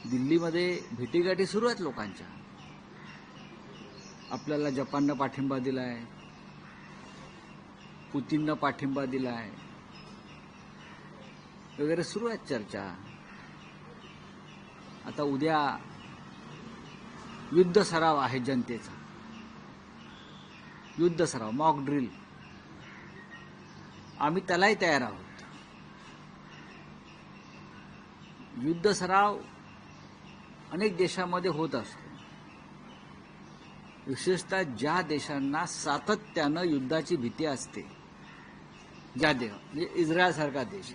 दिल्लीमध्ये भेटीगाठी सुरू आहेत लोकांच्या. आपल्याला जपाननं पाठिंबा दिलाय, पुतीननं पाठिंबा दिलाय वगैरे सुरू आहेत चर्चा. आता उद्या युद्ध सराव आहे जनतेचा, युद्ध सराव, मॉक ड्रिल. आम्ही त्यालाही तयार आहोत. युद्ध सराव अनेक देशांमध्ये होत असतो, विशेषतः ज्या देशांना सातत्यानं युद्धाची भीती असते, ज्या देश म्हणजे इस्रायलसारखा देश,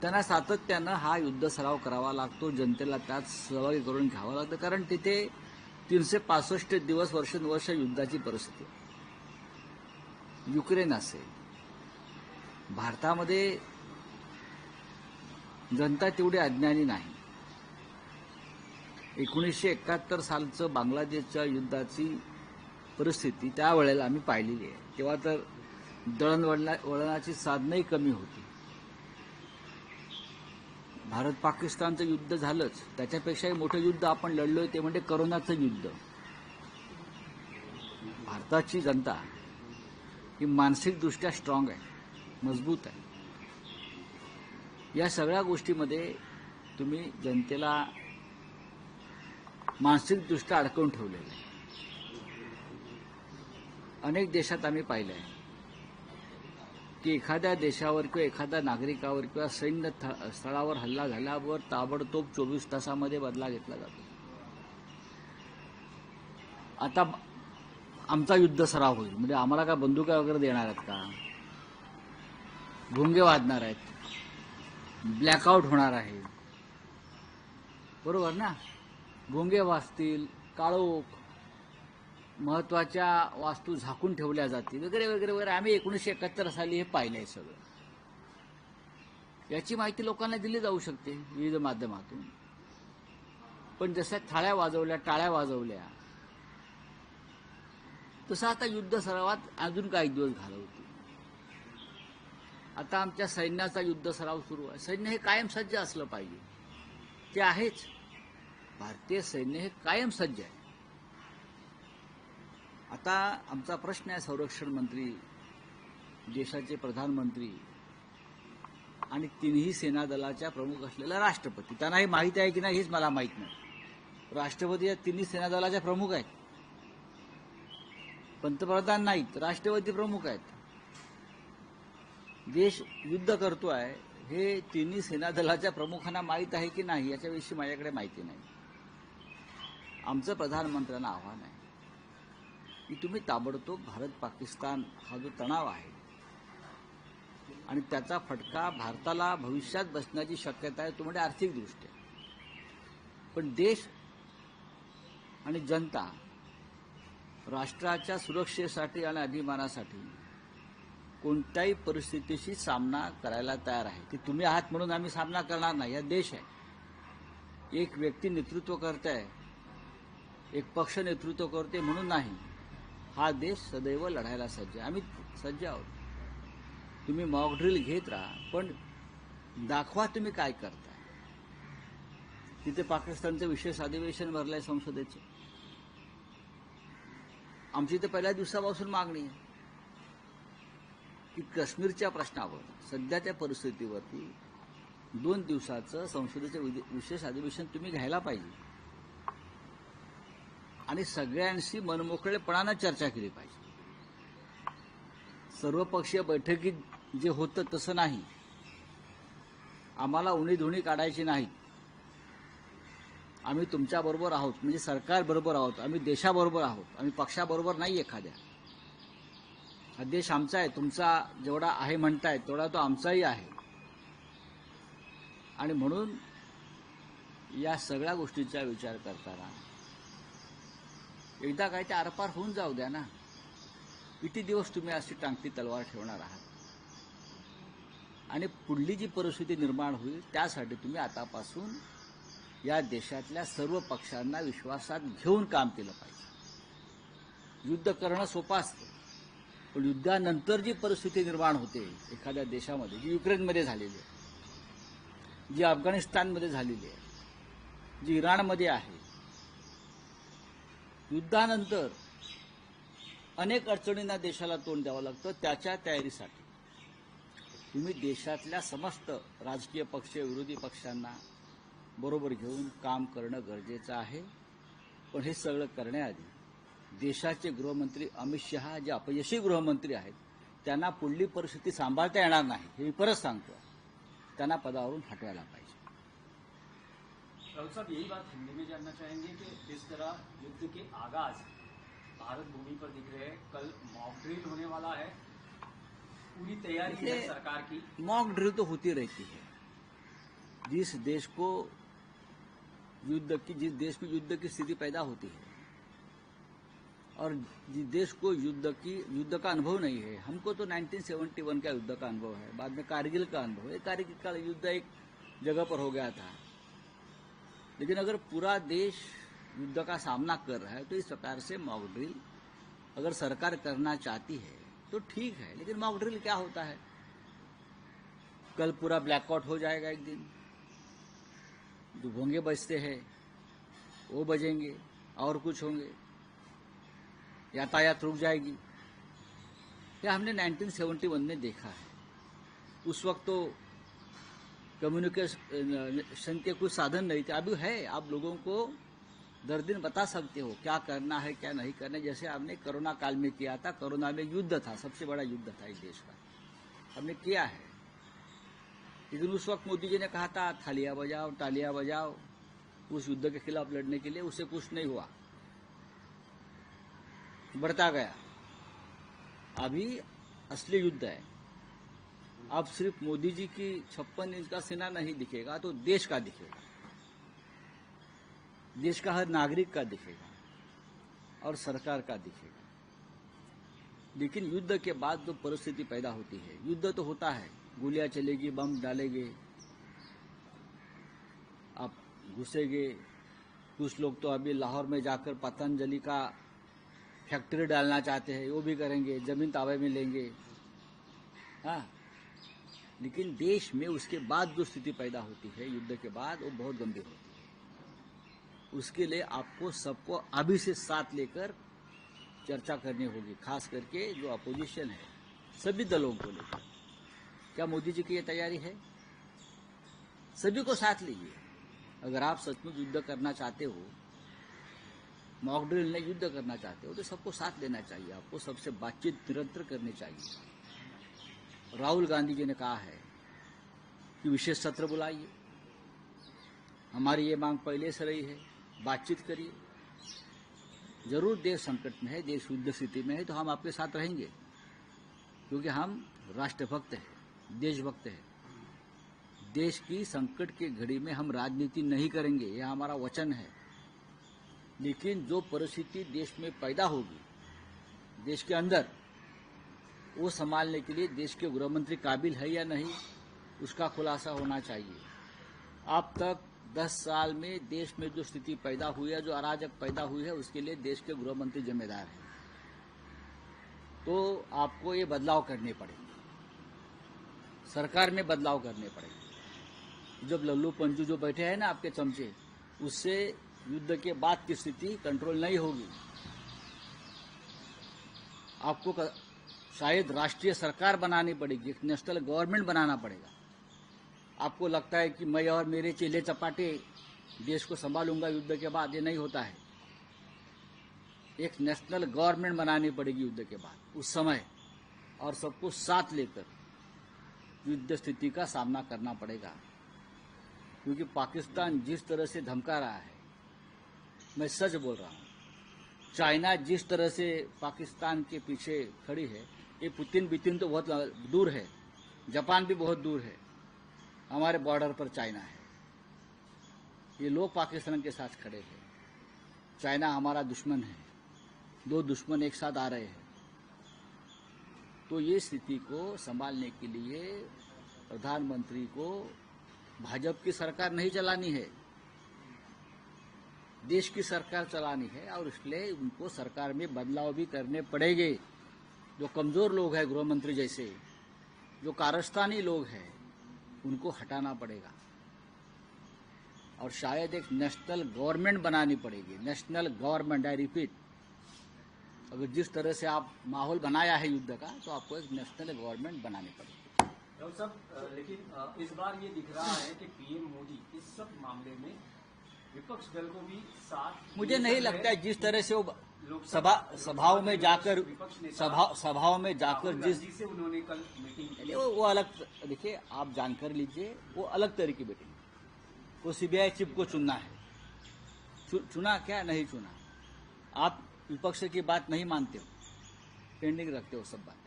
त्यांना सातत्यानं हा युद्ध सराव करावा लागतो, जनतेला त्यात सहभागी करून घ्यावं लागतं. कारण तिथे 365 दिवस वर्षानुवर्ष युद्धाची परिस्थिती. युक्रेन असेल, भारतामध्ये जनता तेवढी अज्ञानी नाही. 1971 सालचं बांगलादेशच्या युद्धाची परिस्थिती त्यावेळेला आम्ही पाहिलेली आहे. तेव्हा तर दळणवळणाची साधनंही कमी होती. भारत पाकिस्तानचं युद्ध झालंच, त्याच्यापेक्षाही मोठं युद्ध आपण लढलोय ते म्हणजे करोनाचं युद्ध. भारताची जनता ही मानसिकदृष्ट्या स्ट्रॉंग आहे, मजबूत आहे. या सगळ्या गोष्टीमध्ये तुम्ही जनतेला मानसिकदृष्ट्या अडकवून ठेवलेलं आहे. अनेक देशात आम्ही पाहिलं आहे की एखाद्या देशावर किंवा एखाद्या नागरिकावर किंवा सैन्य स्थळावर हल्ला झाल्यावर ताबडतोब 24 तासामध्ये बदला घेतला जातो. आता आमचा युद्ध सराव होईल म्हणजे आम्हाला काय बंदुका वगैरे देणार आहेत का? भुंगे वाजणार आहेत, ब्लॅकआउट होणार आहे, बरोबर ना? भुंगे वाजतील, काळोख, महत्वाच्या वास्तू झाकून ठेवल्या जातील वगैरे वगैरे वगैरे. आम्ही 1971 साली हे पाहिलंय सगळं. याची माहिती लोकांना दिली जाऊ शकते विविध माध्यमातून. पण जशा थाळ्या वाजवल्या, टाळ्या वाजवल्या, तसं आता युद्ध सरावात अजून काही दिवस घालवतील. आता आमच्या सैन्याचा युद्ध सराव सुरू आहे. सैन्य हे कायम सज्ज असलं पाहिजे, ते आहेच. भारतीय सैन्य हे कायम सज्ज आहे. आता आमचा प्रश्न आहे, संरक्षण मंत्री, देशाचे प्रधानमंत्री आणि तिन्ही सेना दलाच्या प्रमुख असलेला राष्ट्रपती, त्यांना हे माहीत आहे की नाही हेच मला माहीत नाही. राष्ट्रपती या तिन्ही सेना दलाच्या प्रमुख आहेत, पंतप्रधान नाहीत, राष्ट्रपती प्रमुख आहेत. देश युद्ध करतो आहे हे तिन्ही सेना दलाच्या प्रमुखांना माहीत आहे की नाही याच्याविषयी माझ्याकडे माहिती नाही. आमचं प्रधानमंत्र्यांना आव्हान आहे की तुम्ही ताबडतोब भारत पाकिस्तान हा जो तणाव आहे आणि त्याचा फटका भारताला भविष्यात बसण्याची शक्यता आहे, तो म्हणजे आर्थिकदृष्ट्या. पण देश आणि जनता राष्ट्राच्या सुरक्षेसाठी आणि अभिमानासाठी कोणत्याही परिस्थितीशी सामना करायला तयार आहे. की तुम्ही आहात म्हणून आम्ही सामना करणार नाही. हा देश आहे, एक व्यक्ती नेतृत्व करते, एक पक्ष नेतृत्व करते म्हणून नाही. हा देश सदैव लढायला सज्ज आहे. आम्ही सज्ज आहोत. तुम्ही मॉक ड्रिल घेत राहा, पण दाखवा तुम्ही काय करताय. तिथे पाकिस्तानचं विशेष अधिवेशन भरलंय संसदेचं. आमची तर पहिल्या दिवसापासून मागणी आहे की काश्मीरच्या प्रश्नावर, सध्याच्या परिस्थितीवरती 2 दिवसाचं संसदेचं विशेष अधिवेशन तुम्ही घ्यायला पाहिजे आणि सगळ्यांशी मनमोकळेपणानं चर्चा केली पाहिजे. सर्वपक्षीय बैठकीत जे होतं तसं नाही. आम्हाला उणीधुणी काढायची नाही. आम्ही तुमच्याबरोबर आहोत, म्हणजे सरकारबरोबर आहोत, आम्ही देशाबरोबर आहोत, आम्ही पक्षाबरोबर नाही. एखाद्या हा देश आमचा आहे, तुमचा जेवढा आहे म्हणताय तेवढा तो आमचाही आहे. आणि म्हणून या सगळ्या गोष्टीचा विचार करताना एकदा काय ते आरपार होऊन जाऊ द्या ना. किती दिवस तुम्ही अशी टांगती तलवार ठेवणार आहात? आणि पुढली जी परिस्थिती निर्माण होईल त्यासाठी तुम्ही आतापासून या देशातल्या सर्व पक्षांना विश्वासात घेऊन काम केलं पाहिजे. युद्ध करणं सोपं असतं, पण युद्धानंतर जी परिस्थिती निर्माण होते एखाद्या देशामध्ये, जी युक्रेनमध्ये झालेली आहे, जी अफगाणिस्तानमध्ये झालेली आहे, जी इराणमध्ये आहे, युद्धानंतर अनेक अडचणींना देशाला तोंड द्यावं लागतं. त्याच्या तयारीसाठी तुम्ही देशातल्या समस्त राजकीय पक्ष, विरोधी पक्षांना बरोबर घेऊन काम करणं गरजेचं आहे. पण हे सगळं करण्याआधी देशाचे गृहमंत्री अमित शहा जे अपयशी गृहमंत्री आहेत त्यांना पुढली परिस्थिती सांभाळता येणार नाही, हे मी परत सांगतो. त्यांना पदावरून हटवायला पाहिजे. राउत साहब, यही बात हिंदी में जानना चाहेंगे कि जिस तरह युद्ध के आगाज भारत भूमि पर दिख रहे हैं, कल मॉक ड्रिल होने वाला है, पूरी तैयारी है सरकार की। मॉक ड्रिल तो होती रहती है। जिस देश में युद्ध की स्थिति पैदा होती है और जिस देश को युद्ध का अनुभव नहीं है, हमको तो 1971 का युद्ध का अनुभव है, बाद में कारगिल का अनुभव है। कारगिल का युद्ध एक जगह पर हो गया था, लेकिन अगर पूरा देश युद्ध का सामना कर रहा है तो इस प्रकार से मॉक ड्रिल अगर सरकार करना चाहती है तो ठीक है। लेकिन मॉक ड्रिल क्या होता है? कल पूरा ब्लैकआउट हो जाएगा, एक दिन जो भोंगे बजते हैं वो बजेंगे और कुछ होंगे, यातायात रुक जाएगी। यह हमने 1971 में देखा है। उस वक्त तो कम्युनिकेशन के कुछ साधन नहीं थे, अभी है। आप लोगों को दर दिन बता सकते हो क्या करना है क्या नहीं करना है। जैसे आपने कोरोना काल में किया था, कोरोना में युद्ध था, सबसे बड़ा युद्ध था इस देश का, हमने किया है। लेकिन उस वक्त मोदी जी ने कहा था थालियां बजाओ तालियां बजाओ उस युद्ध के खिलाफ लड़ने के लिए, उससे कुछ नहीं हुआ, बढ़ता गया। अभी असली युद्ध है। अब सिर्फ मोदी जी की 56 इंच का सीना नहीं दिखेगा, तो देश का दिखेगा, देश का हर नागरिक का दिखेगा और सरकार का दिखेगा। लेकिन युद्ध के बाद जो परिस्थिति पैदा होती है, युद्ध तो होता है, गोलियां चलेगी, बम डालेंगे, आप घुसेंगे। कुछ लोग तो अभी लाहौर में जाकर पतंजलि का फैक्ट्री डालना चाहते हैं, वो भी करेंगे, जमीन ताबे में लेंगे। हाँ, लेकिन देश में उसके बाद जो स्थिति पैदा होती है युद्ध के बाद, वो बहुत गंभीर होती है। उसके लिए आपको सबको अभी से साथ लेकर चर्चा करनी होगी, खास करके जो अपोजिशन है, सभी दलों को लेकर। क्या मोदी जी की ये तैयारी है? सभी को साथ लीजिए। अगर आप सचमुच युद्ध करना चाहते हो, मॉक ड्रिल में युद्ध करना चाहते हो, तो सबको साथ लेना चाहिए। आपको सबसे बातचीत निरंतर करनी चाहिए। राहुल गांधी जी ने कहा है कि विशेष सत्र बुलाइए, हमारी ये मांग पहले से रही है, बातचीत करिए। जरूर देश संकट में है, देश युद्ध स्थिति में है, तो हम आपके साथ रहेंगे, क्योंकि हम राष्ट्रभक्त हैं, देशभक्त हैं। देश की संकट की घड़ी में हम राजनीति नहीं करेंगे, यह हमारा वचन है। लेकिन जो परिस्थिति देश में पैदा होगी, देश के अंदर, वो संभालने के लिए देश के गृहमंत्री काबिल है या नहीं, उसका खुलासा होना चाहिए। अब तक 10 साल में देश में जो स्थिति पैदा हुई है, जो अराजक पैदा हुई है, उसके लिए देश के गृहमंत्री जिम्मेदार हैं। तो आपको ये बदलाव करने पड़ेंगे, सरकार में बदलाव करने पड़ेंगे। जब लल्लू पंजू जो बैठे हैं ना आपके चमचे, उससे युद्ध के बाद की स्थिति कंट्रोल नहीं होगी। आपको शायद राष्ट्रीय सरकार बनानी पड़ेगी, एक नेशनल गवर्नमेंट बनाना पड़ेगा। आपको लगता है कि मैं और मेरे चेले चपाटे देश को संभालूंगा युद्ध के बाद, ये नहीं होता है। एक नेशनल गवर्नमेंट बनानी पड़ेगी युद्ध के बाद, उस समय, और सबको साथ लेकर युद्ध स्थिति का सामना करना पड़ेगा। क्योंकि पाकिस्तान जिस तरह से धमका रहा है, मैं सच बोल रहा हूँ, चाइना जिस तरह से पाकिस्तान के पीछे खड़ी है, ये पुतिन तो बहुत दूर है, जापान भी बहुत दूर है, हमारे बॉर्डर पर चाइना है। ये लोग पाकिस्तान के साथ खड़े हैं। चाइना हमारा दुश्मन है, दो दुश्मन एक साथ आ रहे हैं। तो ये स्थिति को संभालने के लिए प्रधानमंत्री को भाजपा की सरकार नहीं चलानी है, देश की सरकार चलानी है, और इसलिए उनको सरकार में बदलाव भी करने पड़ेंगे। जो कमजोर लोग हैं, गृहमंत्री जैसे, जो कारस्तानी लोग हैं, उनको हटाना पड़ेगा। और शायद एक नेशनल गवर्नमेंट बनानी पड़ेगी। नेशनल गवर्नमेंट, आई रिपीट, अगर जिस तरह से आप माहौल बनाया है युद्ध का, तो आपको एक नेशनल गवर्नमेंट बनानी पड़ेगी। डॉक्टर साहब, लेकिन इस बार ये दिख रहा है कि पीएम मोदी इस सब मामले में विपक्ष दल को भी साथ मुझे नहीं लगता है जिस तरह से वो लोकसभा सभाओं में जाकर विपक्ष नेता सभाओं में जाकर राहुल जिस गांधी से उन्होंने कल मीटिंग की। वो अलग, देखिए आप जानकर लीजिए, वो अलग तरह की मीटिंग। वो सीबीआई चीफ को चुनना है, चुना क्या नहीं चुना, आप विपक्ष की बात नहीं मानते हो, पेंडिंग रखते हो सब बातें।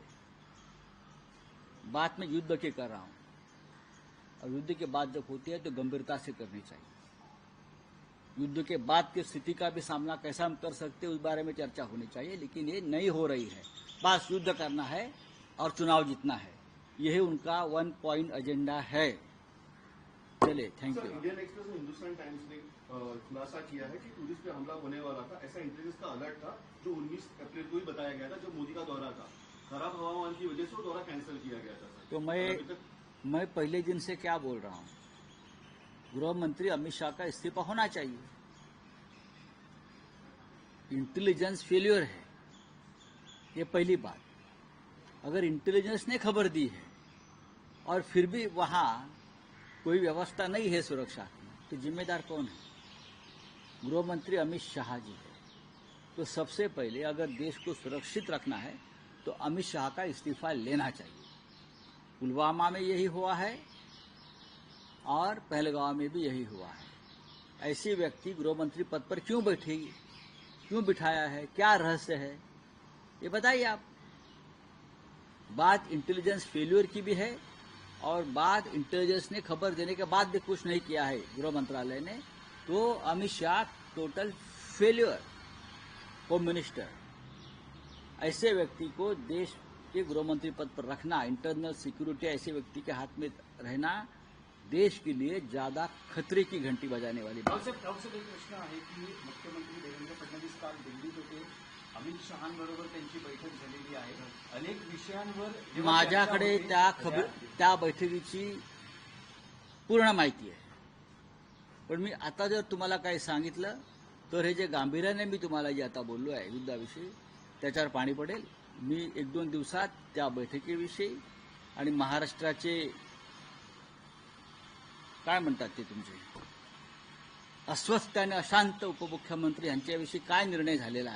बात में युद्ध की कर रहा हूं, और युद्ध के बाद जब होती है तो गंभीरता से करनी चाहिए। युद्ध के बाद की स्थिति का भी सामना कैसा हम कर सकते हैं, उस बारे में चर्चा होनी चाहिए, लेकिन ये नहीं हो रही है। बस युद्ध करना है और चुनाव जीतना है, यही उनका 1 पॉइंट एजेंडा है। चलिए, thank sir, you. Indian express और हिंदुस्तान टाइम्स ने खुलासा किया है कि टूरिस्ट पे हमला होने वाला था। ऐसा इंटेलिजेंस का अलर्ट था जो 19 अप्रैल को ही बताया गया था, जब मोदी का दौरा था। खराब हवामान की वजह से वो दौरा कैंसिल किया गया था सर। तो अभी तक मैं पहले दिन से क्या बोल रहा हूं, गृह मंत्री अमित शाह का इस्तीफा होना चाहिए। इंटेलिजेंस फेल्योर है, ये पहली बात। अगर इंटेलिजेंस ने खबर दी है और फिर भी वहां कोई व्यवस्था नहीं है सुरक्षा की, तो जिम्मेदार कौन है? गृह मंत्री अमित शाह जी है। तो सबसे पहले अगर देश को सुरक्षित रखना है तो अमित शाह का इस्तीफा लेना चाहिए। पुलवामा में यही हुआ है और पहलगांव में भी यही हुआ है। ऐसे व्यक्ति गृह मंत्री पद पर क्यों बैठेगी, क्यों बिठाया है, क्या रहस्य है, ये बताइए आप। बात इंटेलिजेंस फेल्यूर की भी है, और बात इंटेलिजेंस ने खबर देने के बाद भी कुछ नहीं किया है गृह मंत्रालय ने, तो Amit Shah total failure, home minister. ऐसे व्यक्ति को देश के गृह मंत्री पद पर रखना, इंटरनल सिक्योरिटी ऐसे व्यक्ति के हाथ में रहना देश के लिए ज्यादा खतरे की घंटी बजाने वाली बात है। डॉक्टर साहेब, एक प्रश्न आहे की मुख्यमंत्री देवेंद्र फडणवीस काल दिल्लीत होते, अमित शहांबरोबर त्यांची बैठक झालेली आहे, अनेक विषयांवर जेव्हा माझ्याकडे चर्चा होते, त्या बैठकीची पूर्ण माहिती आहे, पण मी आता जर तुम्हाला काही सांगितलं तर हे जे गांभीर्याने मी तुम्हाला जे आता बोललो आहे युद्धाविषयी, त्याच्यावर पाणी पडेल। मी 1-2 दिवसात त्या बैठकीविषयी आणि महाराष्ट्राचे काय म्हणतात ते तुमचे अस्वस्थ आणि अशांत उपमुख्यमंत्री यांच्याविषयी काय निर्णय झालेला आहे